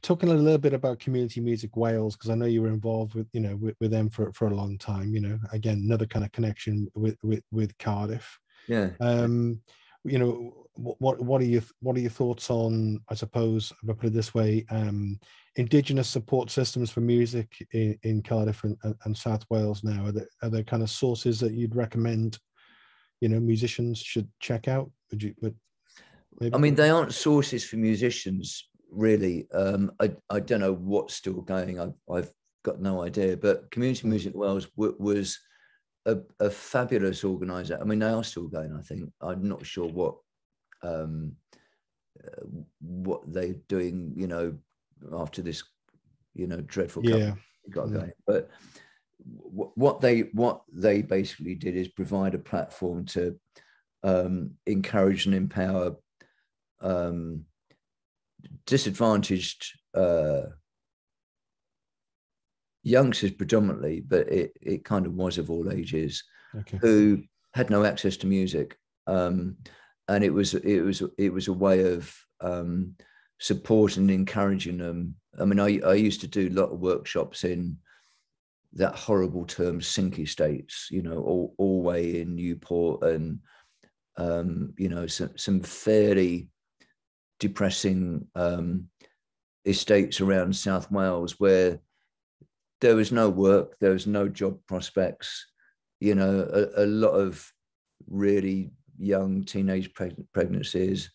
talking a little bit about Community Music Wales, because I know you were involved with, with them for a long time. Again, another kind of connection with Cardiff. Yeah. Um, what are your thoughts on, I suppose, if I put it this way, Indigenous support systems for music in Cardiff and South Wales now? Are there kind of sources that you'd recommend, musicians should check out? I mean, they aren't sources for musicians, really. I don't know what's still going. I've got no idea. But Community Music Wales was a fabulous organizer. I mean, they are still going, I think. I'm not sure what they're doing, after this, dreadful got going. But what they basically did is provide a platform to encourage and empower disadvantaged youngsters predominantly, but it kind of was of all ages, who had no access to music, and it was a way of supporting and encouraging them. I mean, I used to do a lot of workshops in that horrible term Cinque Estates, Allway in Newport, and some fairly depressing estates around South Wales where there was no work, there was no job prospects, a lot of really young teenage pregnancies,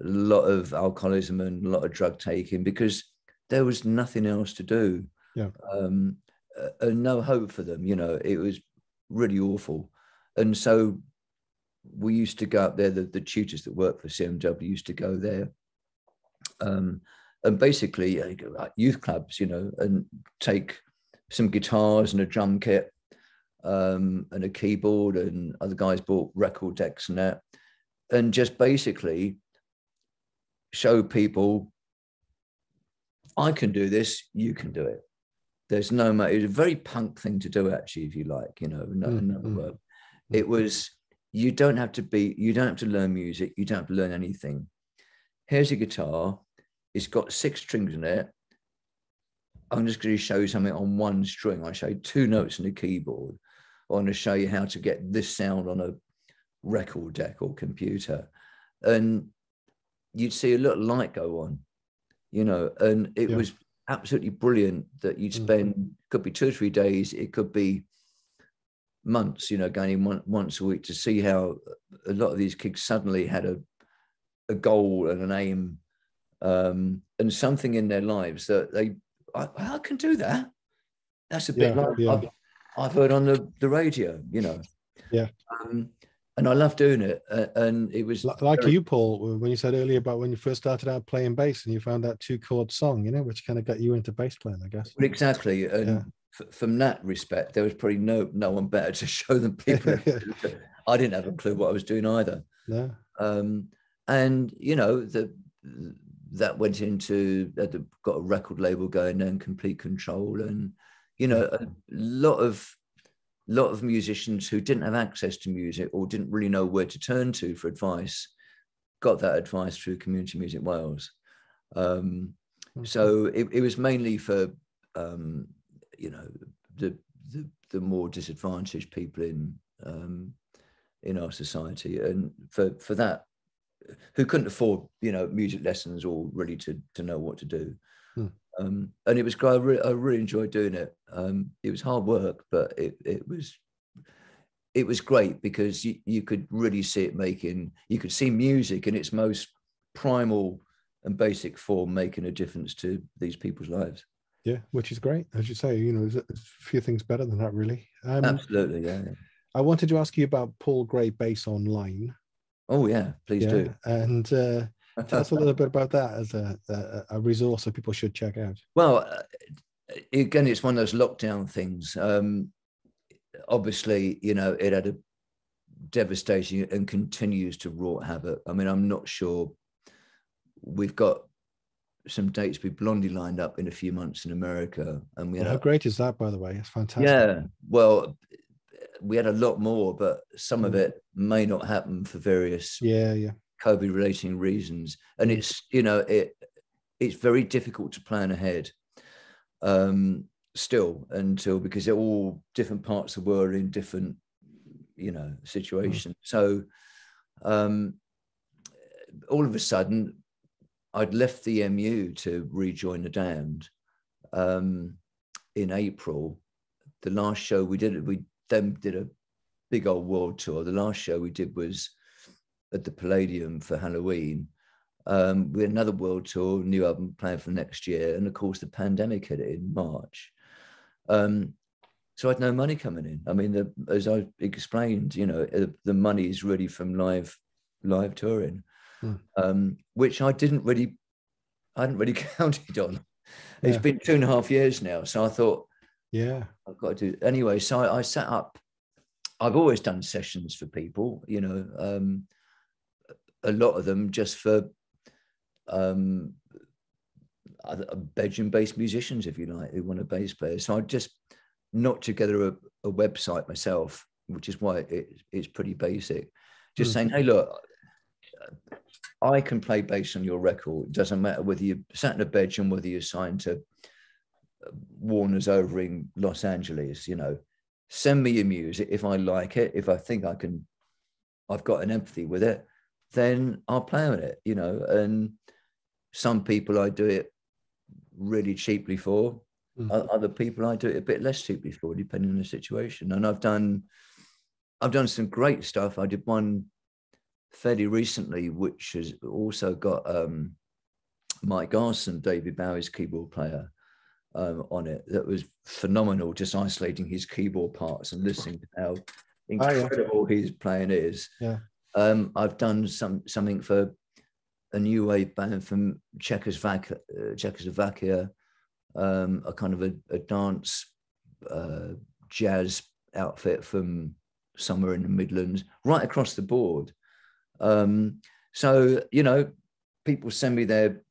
a lot of alcoholism and a lot of drug taking, because there was nothing else to do. And no hope for them. It was really awful. And so we used to go up there, the tutors that worked for CMW used to go there, and basically youth clubs, and take some guitars and a drum kit, and a keyboard, and other guys bought record decks and that, and just basically show people, I can do this, you can do it. There's no matter. It's a very punk thing to do, actually, if you like, work. It was, you don't have to learn music. You don't have to learn anything. Here's a guitar. It's got 6 strings in it. I'm just going to show you something on one string. I show you 2 notes on the keyboard. I'm going to show you how to get this sound on a record deck or computer. And you'd see a little light go on, and it was absolutely brilliant that you'd spend, could be 2 or 3 days, it could be months, going in once a week to see how a lot of these kids suddenly had a goal and an aim, and something in their lives that I can do that. That's a bit like I've heard on the radio, and I love doing it. And it was like you, Paul, when you said earlier about when you first started out playing bass and you found that 2-chord song, which kind of got you into bass playing, I guess. Exactly. And from that respect, there was probably no one better to show them people. I didn't have a clue what I was doing either. No. And that went into, got a record label going then, Complete Control, and a lot of musicians who didn't have access to music or didn't really know where to turn to for advice got that advice through Community Music Wales. So it was mainly for the more disadvantaged people in our society, and for that, who couldn't afford music lessons or really to know what to do. And it was great. I really enjoyed doing it. It was hard work, but it was great because you could really see it you could see music in its most primal and basic form making a difference to these people's lives. Yeah, which is great. As you say, there's a few things better than that, really. Absolutely, yeah. I wanted to ask you about Paul Gray Bass Online. Oh, yeah, please do. And tell us a little bit about that as a resource that people should check out. Well, again, it's one of those lockdown things. Obviously, it had a devastating and continues to wrought havoc. I mean, I'm not sure. We've got some dates with Blondie lined up in a few months in America, and how great is that, by the way? It's fantastic. Yeah, well, we had a lot more, but some of it may not happen for various COVID relating reasons, and it's it's very difficult to plan ahead. Still, until, because they're all different parts of the world in different, situations. So all of a sudden, I'd left the MU to rejoin the Damned in April. The last show we did, we then did a big old world tour. The last show we did was at the Palladium for Halloween. We had another world tour, new album planned for next year, and of course the pandemic hit it in March. So I had no money coming in. I mean, as I explained, the money is really from live touring, which I hadn't really counted on. Yeah. It's been 2.5 years now, so I thought, yeah, I've got to do anyway. So I set up. I've always done sessions for people, a lot of them just for Belgian-based musicians, if you like, who want a bass player. So I just knocked together a website myself, which is why it's pretty basic. Just saying, hey, look, I can play bass on your record. It doesn't matter whether you're sat in a bedroom, whether you're signed to Warner's over in Los Angeles, send me your music. If I like it, if I think I've got an empathy with it, then I'll play on it, and some people I do it really cheaply for. Other people I do it a bit less cheaply for, depending on the situation. And I've done some great stuff. I did one fairly recently, which has also got Mike Garson, David Bowie's keyboard player, on it. That was phenomenal, just isolating his keyboard parts and listening to how incredible his playing is. Yeah. I've done something for a new wave band from Czechoslovakia, a kind of a dance jazz outfit from somewhere in the Midlands, right across the board. So, people send me their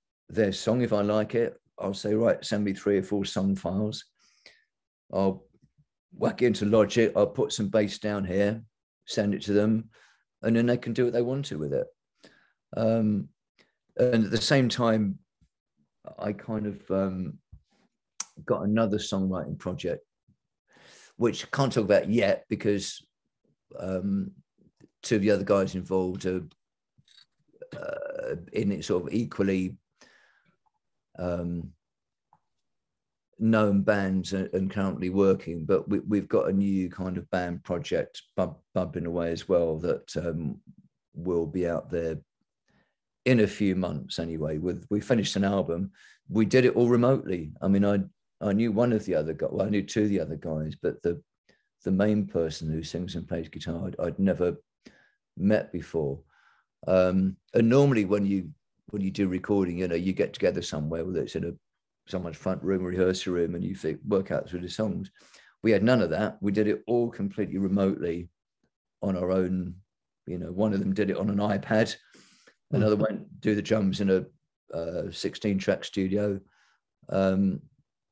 song. If I like it, I'll say, right, send me 3 or 4 song files. I'll whack it into Logic. I'll put some bass down here, send it to them, and then they can do what they want to with it. And at the same time, I kind of got another songwriting project, which I can't talk about yet because 2 of the other guys involved are in it sort of equally known bands and currently working, but we've got a new kind of band project bubbling away as well that will be out there in a few months anyway. We finished an album. We did it all remotely. I mean, I knew one of the other guys, well, I knew 2 of the other guys, but the main person who sings and plays guitar, I'd never met before. And normally when you do recording, you get together somewhere, whether it's in someone's front room, rehearsal room, and you work out through the songs. We had none of that. We did it all completely remotely on our own. One of them did it on an iPad. Another went do the drums in a 16-track studio.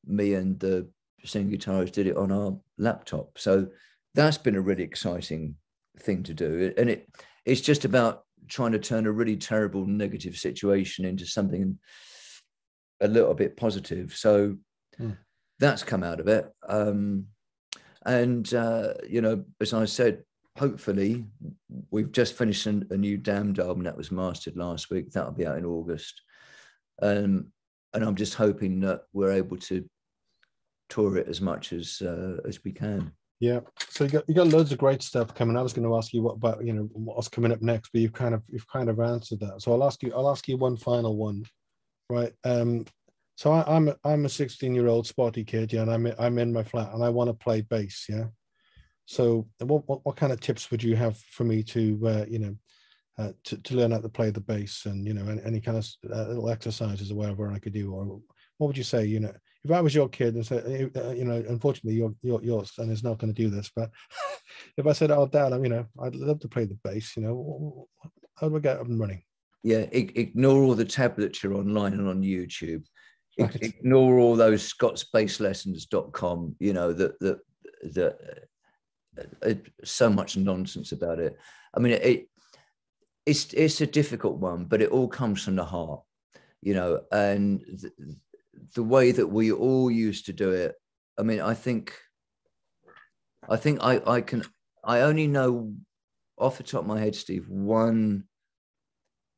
Me and the singing guitarist did it on our laptop. So that's been a really exciting thing to do. And it's just about trying to turn a really terrible negative situation into something a little bit positive. So that's come out of it. As I said, hopefully we've just finished a new Damned album that was mastered last week. That'll be out in August. And I'm just hoping that we're able to tour it as much as we can. Yeah. So you got loads of great stuff coming. I was going to ask you what about, what's coming up next, but you've kind of answered that. So I'll ask you one final one, right? So I'm a 16-year-old spotty kid, yeah, and I'm in my flat and I want to play bass, yeah. So what kind of tips would you have for me to learn how to play the bass, and any kind of little exercises or whatever I could do, or what would you say? If I was your kid and said, unfortunately your son is not going to do this, but if I said, oh Dad, I'd love to play the bass, how do I get up and running? Yeah, ignore all the tablature online and on YouTube. Right. Ignore all those scotsbasslessons.com, that so much nonsense about it. I mean, it's a difficult one, but it all comes from the heart. you know, and the way that we all used to do it. I mean, I think I only know off the top of my head, Steve, one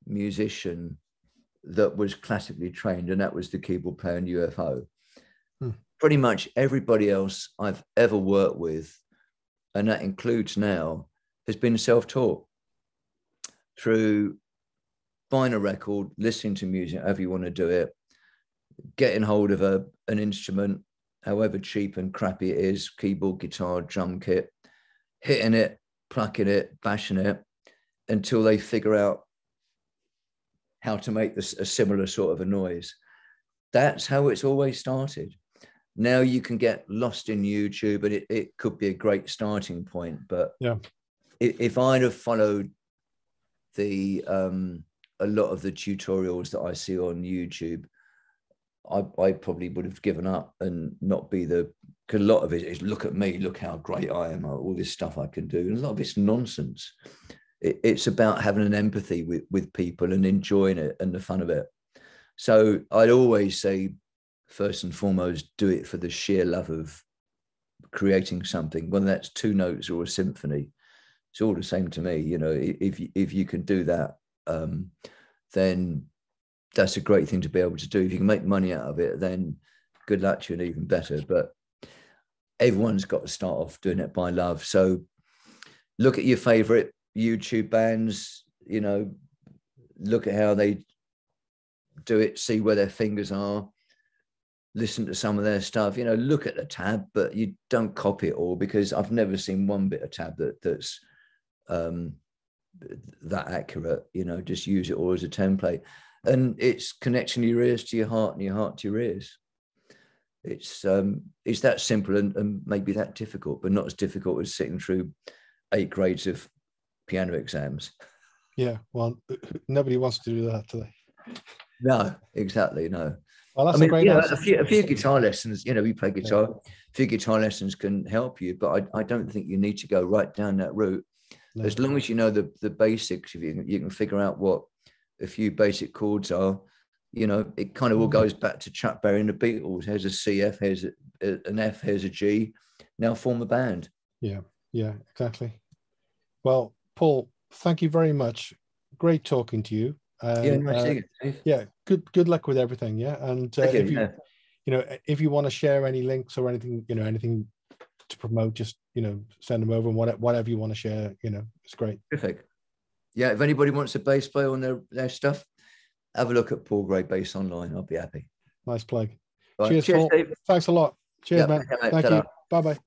musician that was classically trained, and that was the keyboard player in UFO. Pretty much everybody else I've ever worked with, and that includes now, has been self-taught through buying a record, listening to music, however you want to do it, getting hold of an instrument, however cheap and crappy it is, keyboard, guitar, drum kit, hitting it, plucking it, bashing it, until they figure out how to make this a similar sort of a noise. That's how it's always started. Now you can get lost in YouTube, and it could be a great starting point. But yeah, if I'd have followed the a lot of the tutorials that I see on YouTube, I probably would have given up and not be because a lot of it is, look at me, look how great I am, all this stuff I can do. And a lot of it's nonsense. It's about having an empathy with people and enjoying it and the fun of it. So I'd always say, first and foremost, do it for the sheer love of creating something, whether that's two notes or a symphony. It's all the same to me. You know, if you can do that, then that's a great thing to be able to do. If you can make money out of it, then good luck to you, and even better. But everyone's got to start off doing it by love. So look at your favorite YouTube bands, you know, look at how they do it, see where their fingers are, listen to some of their stuff, you know, look at the tab, but you don't copy it all, because I've never seen one bit of tab that's that accurate. You know, just use it all as a template. And it's connecting your ears to your heart and your heart to your ears. It's that simple and maybe that difficult, but not as difficult as sitting through 8 grades of piano exams. Yeah, well, nobody wants to do that today. No, exactly, no. Well, that's a great answer. A few guitar lessons, you know, we play guitar, a few guitar lessons can help you, but I don't think you need to go right down that route. No. As long as you know the basics, if you can figure out what a few basic chords are, you know, it kind of all goes back to Chuck Berry and the Beatles. Here's a C, F, here's an F, here's a G. Now form a band. Yeah, exactly. Well, Paul, thank you very much. Great talking to you. Nice seeing you, Steve. Good luck with everything. Yeah, and if if you want to share any links or anything, you know, anything to promote, just, you know, send them over, and whatever you want to share, you know, it's great. Perfect. Yeah, if anybody wants a bass player on their stuff, have a look at Paul Gray Bass online. I'll be happy. Nice plug. Right. Cheers, Paul. Steve. Thanks a lot. Cheers, man. Thank you. Bye-bye.